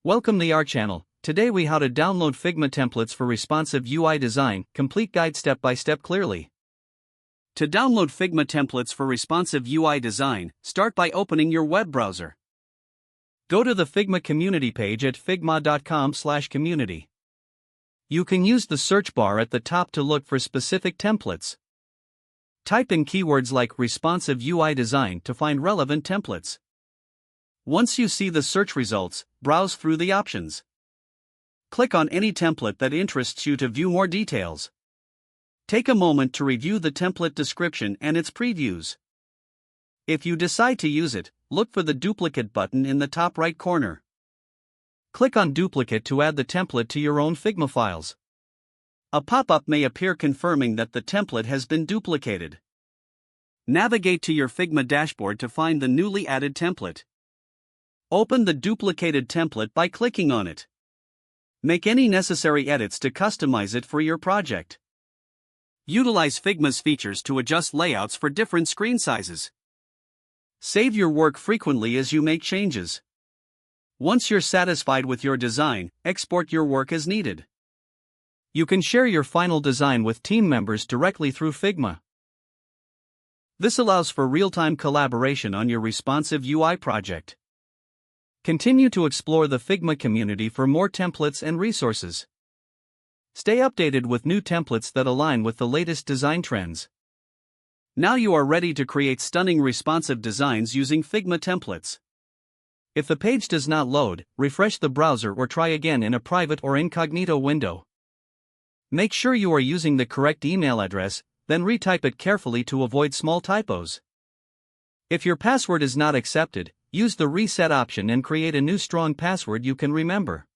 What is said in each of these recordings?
Welcome to our channel. Today we how to download Figma templates for responsive UI design, complete guide step by step clearly. To download Figma templates for responsive UI design, start by opening your web browser. Go to the Figma community page at figma.com/community. You can use the search bar at the top to look for specific templates. Type in keywords like responsive UI design to find relevant templates. Once you see the search results, browse through the options. Click on any template that interests you to view more details. Take a moment to review the template description and its previews. If you decide to use it, look for the duplicate button in the top right corner. Click on duplicate to add the template to your own Figma files. A pop-up may appear confirming that the template has been duplicated. Navigate to your Figma dashboard to find the newly added template. Open the duplicated template by clicking on it. Make any necessary edits to customize it for your project. Utilize Figma's features to adjust layouts for different screen sizes. Save your work frequently as you make changes. Once you're satisfied with your design, export your work as needed. You can share your final design with team members directly through Figma. This allows for real-time collaboration on your responsive UI project. Continue to explore the Figma community for more templates and resources. Stay updated with new templates that align with the latest design trends. Now you are ready to create stunning responsive designs using Figma templates. If the page does not load, refresh the browser or try again in a private or incognito window. Make sure you are using the correct email address, then retype it carefully to avoid small typos. If your password is not accepted, use the reset option and create a new strong password you can remember.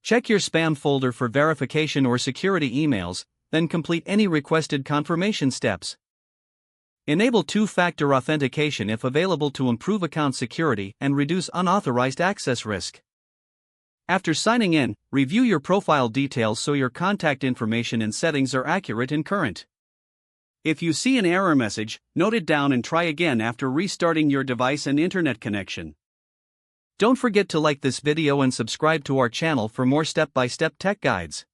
Check your spam folder for verification or security emails, then complete any requested confirmation steps. Enable two-factor authentication if available to improve account security and reduce unauthorized access risk. After signing in, review your profile details so your contact information and settings are accurate and current. If you see an error message, note it down and try again after restarting your device and internet connection. Don't forget to like this video and subscribe to our channel for more step-by-step tech guides.